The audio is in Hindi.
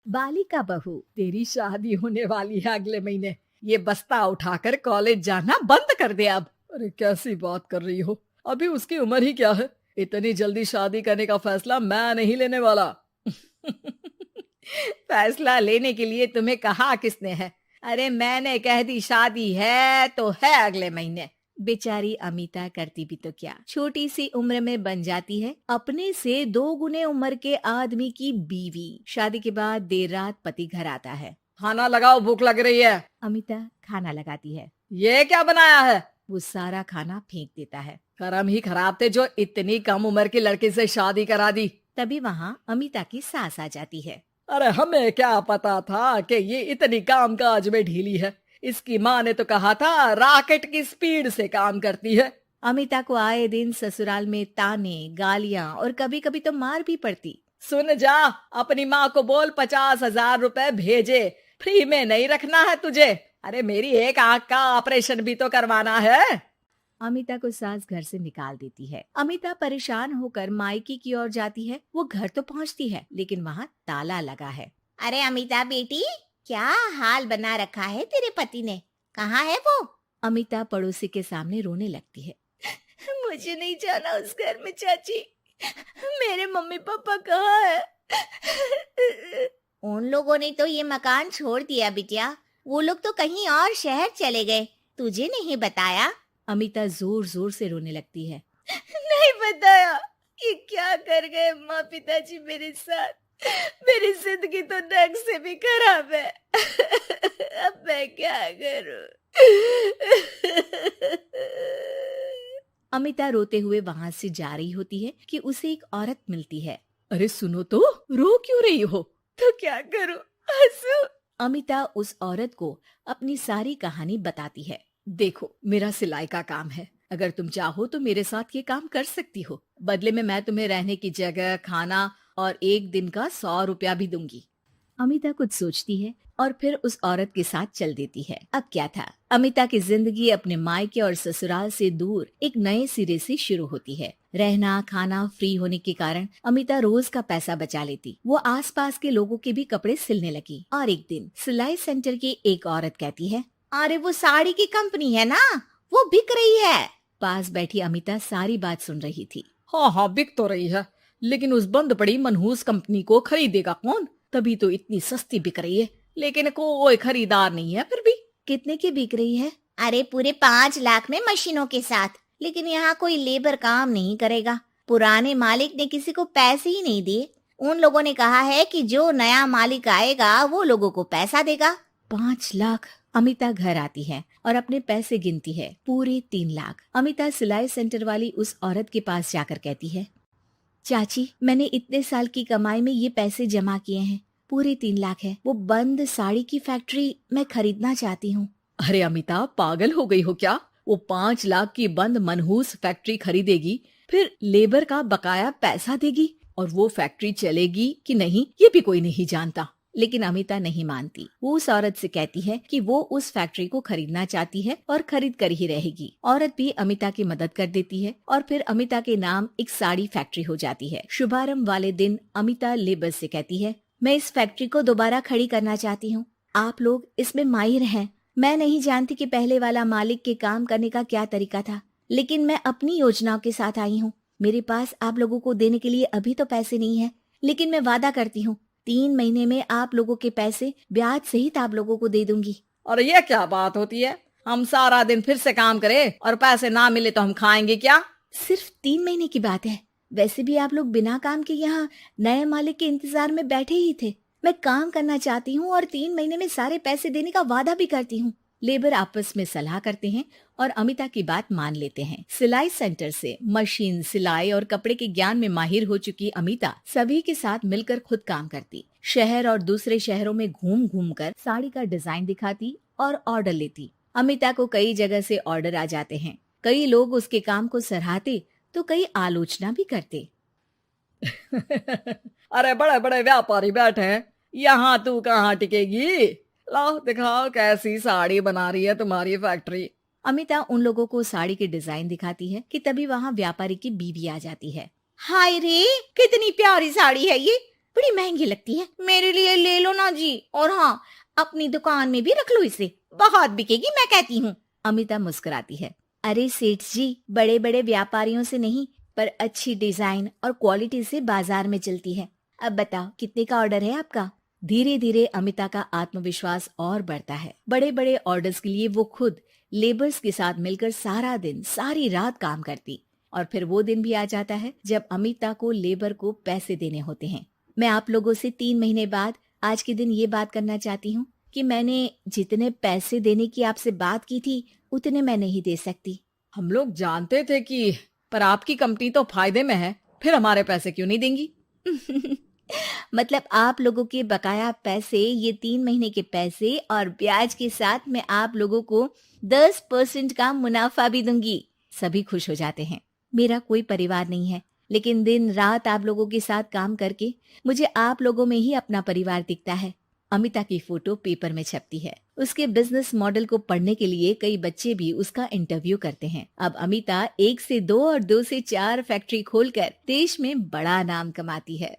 बालिका बहू, तेरी शादी होने वाली है अगले महीने। ये बस्ता उठाकर कॉलेज जाना बंद कर दे अब। अरे कैसी बात कर रही हो, अभी उसकी उम्र ही क्या है। इतनी जल्दी शादी करने का फैसला मैं नहीं लेने वाला। फैसला लेने के लिए तुम्हें कहा किसने है? अरे मैंने कह दी शादी है तो है अगले महीने। बेचारी अमिता करती भी तो क्या, छोटी सी उम्र में बन जाती है अपने से 2 गुने उम्र के आदमी की बीवी। शादी के बाद देर रात पति घर आता है। खाना लगाओ, भूख लग रही है। अमिता खाना लगाती है। ये क्या बनाया है? वो सारा खाना फेंक देता है। कर्म ही खराब थे जो इतनी कम उम्र के लड़के से शादी करा दी। तभी वहाँ अमिता की सास आ जाती है। अरे हमें क्या पता था कि ये इतनी कामकाज में ढीली है। इसकी माँ ने तो कहा था रॉकेट की स्पीड से काम करती है। अमिता को आए दिन ससुराल में ताने, गालियां और कभी कभी तो मार भी पड़ती। सुन जा, अपनी माँ को बोल 50,000 रुपए भेजे, फ्री में नहीं रखना है तुझे। अरे मेरी एक आंख का ऑपरेशन भी तो करवाना है। अमिता को सास घर से निकाल देती है। अमिता परेशान होकर मायके की ओर जाती है। वो घर तो पहुंचती है लेकिन वहाँ ताला लगा है। अरे अमिता बेटी, क्या हाल बना रखा है तेरे पति ने? कहाँ है वो? अमिता पड़ोसी के सामने रोने लगती है। मुझे नहीं जाना उस घर में चाची। मेरे मम्मी पापा कहाँ है? उन लोगों ने तो ये मकान छोड़ दिया बिटिया। वो लोग तो कहीं और शहर चले गए। तुझे नहीं बताया? अमिता जोर जोर से रोने लगती है। नहीं बताया? ये क्या कर गए माँ पिताजी मेरे साथ? मेरी जिंदगी तो नर्क से भी खराब है। अब मैं क्या करूं? अमिता रोते हुए वहाँ से जा रही होती है कि उसे एक औरत मिलती है। अरे सुनो तो, रो क्यों रही हो? तो क्या करूं? हंसू? अमिता उस औरत को अपनी सारी कहानी बताती है। देखो, मेरा सिलाई का काम है। अगर तुम चाहो तो मेरे साथ ये काम कर सकती हो। बदले में मैं तुम्हें रहने की जगह, खाना और 1 दिन का 100 रुपया भी दूंगी। अमिता कुछ सोचती है और फिर उस औरत के साथ चल देती है। अब क्या था, अमिता की जिंदगी अपने मायके और ससुराल से दूर एक नए सिरे से शुरू होती है। रहना खाना फ्री होने के कारण अमिता रोज का पैसा बचा लेती। वो आसपास के लोगों के भी कपड़े सिलने लगी। और एक दिन सिलाई सेंटर की एक औरत कहती है, अरे वो साड़ी की कंपनी है ना, वो बिक रही है। पास बैठी अमिता सारी बात सुन रही थी। हाँ हाँ, बिक तो रही है, लेकिन उस बंद पड़ी मनहूस कंपनी को खरीदेगा कौन? तभी तो इतनी सस्ती बिक रही है, लेकिन कोई खरीदार नहीं है। फिर भी कितने की बिक रही है? अरे पूरे 5 लाख में मशीनों के साथ। लेकिन यहाँ कोई लेबर काम नहीं करेगा। पुराने मालिक ने किसी को पैसे ही नहीं दिए। उन लोगों ने कहा है कि जो नया मालिक आएगा वो लोगों को पैसा देगा। 5 लाख। अमिता घर आती है और अपने पैसे गिनती है। पूरे 3 लाख। अमिता सिलाई सेंटर वाली उस औरत के पास जाकर कहती है, चाची, मैंने इतने साल की कमाई में ये पैसे जमा किए हैं। पूरे 3 लाख है। वो बंद साड़ी की फैक्ट्री मैं खरीदना चाहती हूँ। अरे अमिता, पागल हो गई हो क्या? वो 5 लाख की बंद मनहूस फैक्ट्री खरीदेगी, फिर लेबर का बकाया पैसा देगी, और वो फैक्ट्री चलेगी कि नहीं ये भी कोई नहीं जानता। लेकिन अमिता नहीं मानती। वो उस औरत से कहती है कि वो उस फैक्ट्री को खरीदना चाहती है और खरीद कर ही रहेगी। औरत भी अमिता की मदद कर देती है और फिर अमिता के नाम एक साड़ी फैक्ट्री हो जाती है। शुभारंभ वाले दिन अमिता लेबर से कहती है, मैं इस फैक्ट्री को दोबारा खड़ी करना चाहती हूँ। आप लोग इसमें माहिर हैं। मैं नहीं जानती कि पहले वाला मालिक के काम करने का क्या तरीका था, लेकिन मैं अपनी योजनाओं के साथ आई हूँ। मेरे पास आप लोगों को देने के लिए अभी तो पैसे नहीं है, लेकिन मैं वादा करती हूँ 3 महीने में आप लोगों के पैसे ब्याज सहित आप लोगों को दे दूंगी। और ये क्या बात होती है? हम सारा दिन फिर से काम करें और पैसे ना मिले तो हम खाएंगे क्या? सिर्फ 3 महीने की बात है। वैसे भी आप लोग बिना काम के यहाँ नए मालिक के इंतजार में बैठे ही थे। मैं काम करना चाहती हूँ और 3 महीने में सारे पैसे देने का वादा भी करती हूँ। लेबर आपस में सलाह करते हैं और अमिता की बात मान लेते हैं। सिलाई सेंटर से मशीन, सिलाई और कपड़े के ज्ञान में माहिर हो चुकी अमिता सभी के साथ मिलकर खुद काम करती। शहर और दूसरे शहरों में घूम घूम कर साड़ी का डिजाइन दिखाती और ऑर्डर लेती। अमिता को कई जगह से ऑर्डर आ जाते हैं। कई लोग उसके काम को सराहते तो कई आलोचना भी करते। अरे बड़े बड़े व्यापारी बैठे हैं, यहाँ तू कहाँ टिकेगी? लाओ दिखाओ कैसी साड़ी बना रही है तुम्हारी फैक्ट्री। अमिता उन लोगों को साड़ी के डिजाइन दिखाती है कि तभी वहाँ व्यापारी की बीवी आ जाती है। हाय रे, कितनी प्यारी साड़ी है ये। बड़ी महंगी लगती है। मेरे लिए ले लो ना जी, और हाँ, अपनी दुकान में भी रख लो इसे, बहुत बिकेगी मैं कहती हूँ। अमिता मुस्कुराती है। अरे सेठ जी, बड़े बड़े व्यापारियों से नहीं, पर अच्छी डिजाइन और क्वालिटी से बाजार में चलती है। अब बताओ कितने का ऑर्डर है आपका? धीरे धीरे अमिता का आत्मविश्वास और बढ़ता है। बड़े बड़े ऑर्डर्स के लिए वो खुद लेबर्स के साथ मिलकर सारा दिन सारी रात काम करती, और फिर वो दिन भी आ जाता है जब अमिता को लेबर को पैसे देने होते हैं। मैं आप लोगों से 3 महीने बाद आज के दिन ये बात करना चाहती हूँ कि मैंने जितने पैसे देने की आपसे बात की थी उतने मैं नहीं दे सकती। हम लोग जानते थे कि, पर आपकी कंपनी तो फायदे में है, फिर हमारे पैसे क्यों नहीं देंगी? मतलब आप लोगों के बकाया पैसे, ये 3 महीने के पैसे और ब्याज के साथ मैं आप लोगों को 10% का मुनाफा भी दूंगी। सभी खुश हो जाते हैं। मेरा कोई परिवार नहीं है, लेकिन दिन रात आप लोगों के साथ काम करके मुझे आप लोगों में ही अपना परिवार दिखता है। अमिता की फोटो पेपर में छपती है। उसके बिजनेस मॉडल को पढ़ने के लिए कई बच्चे भी उसका इंटरव्यू करते हैं। अब अमिता 1 से 2 और 2 से 4 फैक्ट्री खोलकर देश में बड़ा नाम कमाती है।